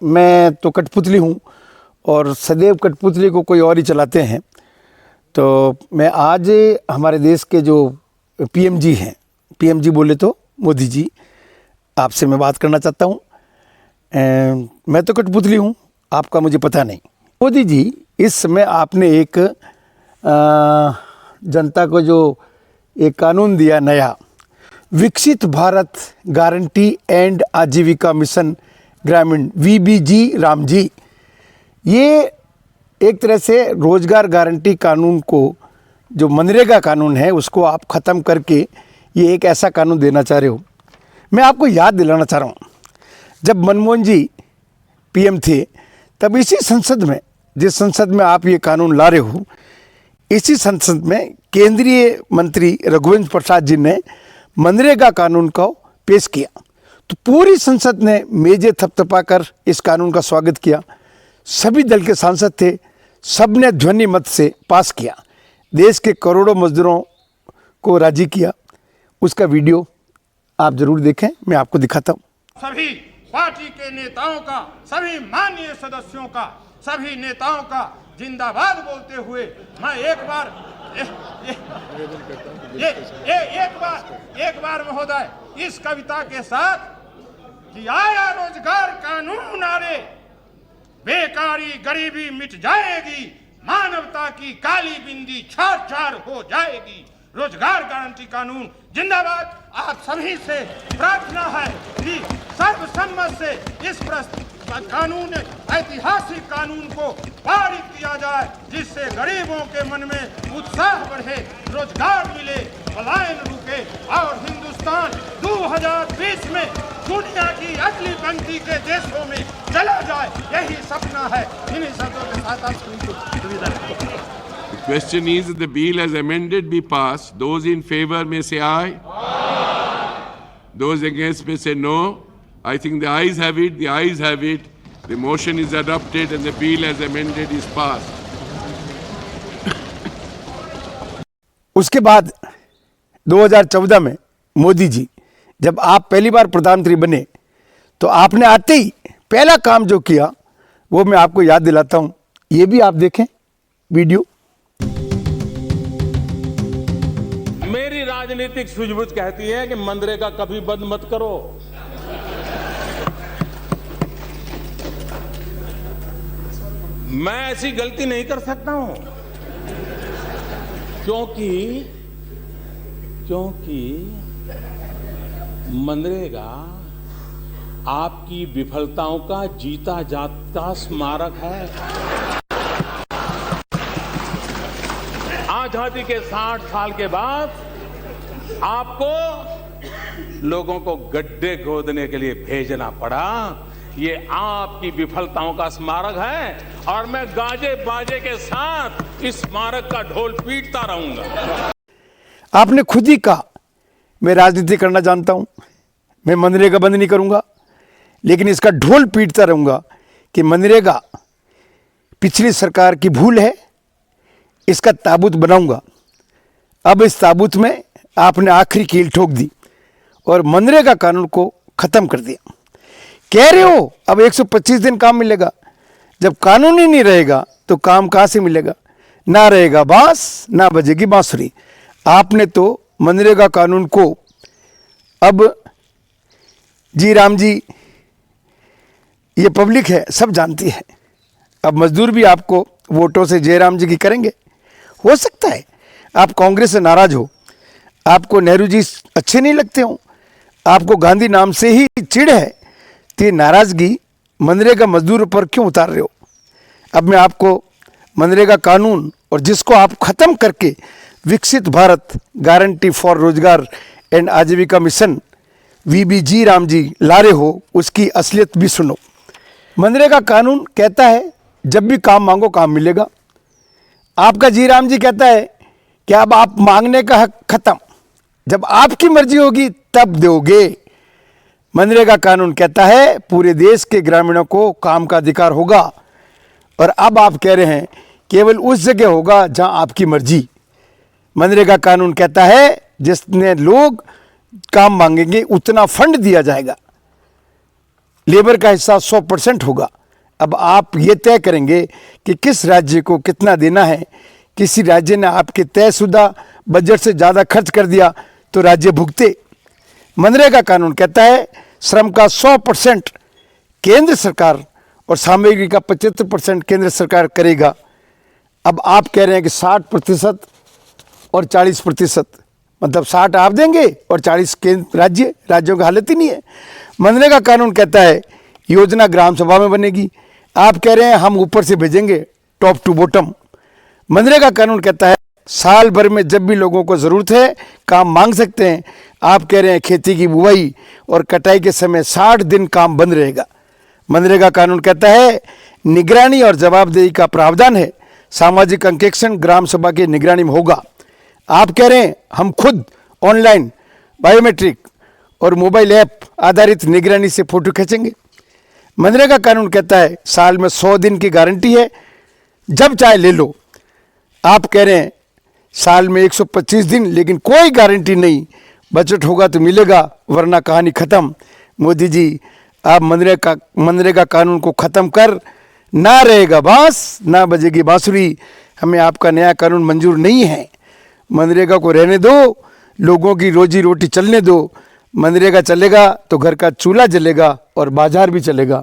मैं तो कठपुतली हूँ और सदैव कठपुतली को कोई और ही चलाते हैं। तो मैं आज हमारे देश के जो पीएम जी हैं, पीएम जी बोले तो मोदी जी, आपसे मैं बात करना चाहता हूँ। मैं तो कठपुतली हूँ, आपका मुझे पता नहीं। मोदी जी, इस समय आपने एक जनता को जो एक कानून दिया नया, विकसित भारत गारंटी एंड आजीविका मिशन ग्रामीण वीबीजी रामजी, ये एक तरह से रोजगार गारंटी कानून को, जो मनरेगा कानून है, उसको आप ख़त्म करके ये एक ऐसा कानून देना चाह रहे हो। मैं आपको याद दिलाना चाह रहा हूँ, जब मनमोहन जी पीएम थे तब इसी संसद में, जिस संसद में आप ये कानून ला रहे हो, इसी संसद में केंद्रीय मंत्री रघुवंश प्रसाद जी ने मनरेगा कानून को पेश किया। तो पूरी संसद ने मेजे थपथपाकर इस कानून का स्वागत किया। सभी दल के सांसद थे, सबने ध्वनि मत से पास किया, देश के करोड़ों मजदूरों को राजी किया। उसका वीडियो आप जरूर देखें, मैं आपको दिखाता हूँ। सभी पार्टी के नेताओं का, सभी माननीय सदस्यों का, सभी नेताओं का जिंदाबाद बोलते हुए मैं एक बार महोदय इस कविता के साथ कि आया रोजगार कानून आरे, बेकारी गरीबी मिट जाएगी, मानवता की काली बिंदी छार छार हो जाएगी। रोजगार गारंटी कानून जिंदाबाद। आप सभी से प्रार्थना है कि सर्वसम्मत से इस कानून, ऐतिहासिक कानून को पारित किया जाए, जिससे गरीबों के मन में उत्साह बढ़े, रोजगार मिले, पलायन रुके और हिंदुस्तान 2020 में दुनिया की अगली पंक्ति के देशों में चला जाए, यही सपना है। इन्हीं शब्दों के साथ आप सुविधा। The question is, the bill as amended be passed. Those in favor may say aye. Aye. Those against may say no. I think the ayes have it. The ayes have it. The motion is adopted and the bill as amended is passed. उसके बाद 2014 में मोदी जी, जब आप पहली बार प्रधानमंत्री बने, तो आपने आते ही पहला काम जो किया वो मैं आपको याद दिलाता हूं। ये भी आप देखें वीडियो। मेरी राजनीतिक सूझबूझ कहती है कि मनरेगा कभी बंद मत करो। मैं ऐसी गलती नहीं कर सकता हूं, क्योंकि मनरेगा आपकी विफलताओं का जीता जागता स्मारक है। आजादी के 60 साल के बाद आपको लोगों को गड्ढे खोदने के लिए भेजना पड़ा। ये आपकी विफलताओं का स्मारक है और मैं गाजे बाजे के साथ इस स्मारक का ढोल पीटता रहूंगा। आपने खुद ही कहा, मैं राजनीति करना जानता हूं, मैं मनरेगा बंद नहीं करूंगा, लेकिन इसका ढोल पीटता रहूंगा कि मनरेगा पिछली सरकार की भूल है, इसका ताबूत बनाऊंगा। अब इस ताबूत में आपने आखिरी कील ठोक दी और मनरेगा कानून को खत्म कर दिया। कह रहे हो अब 125 दिन काम मिलेगा। जब कानून ही नहीं रहेगा तो काम कहां से मिलेगा? ना रहेगा बांस, ना बजेगी बांसुरी। आपने तो मनरेगा कानून को अब जी राम जी, ये पब्लिक है, सब जानती है। अब मजदूर भी आपको वोटों से जयराम जी की करेंगे। हो सकता है आप कांग्रेस से नाराज हो, आपको नेहरू जी अच्छे नहीं लगते हो, आपको गांधी नाम से ही चिढ़ है, तो ये नाराजगी मनरेगा मजदूरों पर क्यों उतार रहे हो? अब मैं आपको मनरेगा कानून और जिसको आप खत्म करके विकसित भारत गारंटी फॉर रोजगार एंड आजीविका मिशन वीबीजी राम जी ला रहे हो, उसकी असलियत भी सुनो। मनरेगा कानून कहता है जब भी काम मांगो काम मिलेगा। आपका जी राम जी कहता है कि अब आप मांगने का हक खत्म, जब आपकी मर्जी होगी तब दोगे। मनरेगा कानून कहता है पूरे देश के ग्रामीणों को काम का अधिकार होगा, और अब आप कह रहे हैं केवल उस जगह होगा जहां आपकी मर्जी। मनरेगा कानून कहता है जितने लोग काम मांगेंगे उतना फंड दिया जाएगा। लेबर का हिस्सा 100% होगा। अब आप ये तय करेंगे कि किस राज्य को कितना देना है। किसी राज्य ने आपके तयशुदा बजट से ज़्यादा खर्च कर दिया तो राज्य भुगते। मनरेगा कानून कहता है श्रम का 100% केंद्र सरकार और सामग्री का 75% केंद्र सरकार करेगा। अब आप कह रहे हैं कि 60% और 40%, मतलब 60 आप देंगे और 40 केंद्र राज्य। राज्यों की हालत ही नहीं है। मनरेगा कानून कहता है योजना ग्राम सभा में बनेगी। आप कह रहे हैं हम ऊपर से भेजेंगे, टॉप टू बॉटम। मनरेगा कानून कहता है साल भर में जब भी लोगों को ज़रूरत है काम मांग सकते हैं। आप कह रहे हैं खेती की बुवाई और कटाई के समय 60 दिन काम बंद रहेगा। मनरेगा कानून कहता है निगरानी और जवाबदेही का प्रावधान है। सामाजिक अंकेक्षण ग्राम सभा की निगरानी में होगा। आप कह रहे हैं हम खुद ऑनलाइन बायोमेट्रिक और मोबाइल ऐप आधारित निगरानी से फोटो खींचेंगे। मनरेगा कानून कहता है साल में 100 दिन की गारंटी है, जब चाहे ले लो। आप कह रहे हैं साल में 125 दिन, लेकिन कोई गारंटी नहीं, बजट होगा तो मिलेगा वरना कहानी खत्म। मोदी जी आप मनरेगा कानून को ख़त्म कर, ना रहेगा बांस ना बजेगी बांसुरी। हमें आपका नया कानून मंजूर नहीं है। मनरेगा को रहने दो, लोगों की रोजी रोटी चलने दो। मनरेगा चलेगा तो घर का चूल्हा जलेगा और बाजार भी चलेगा।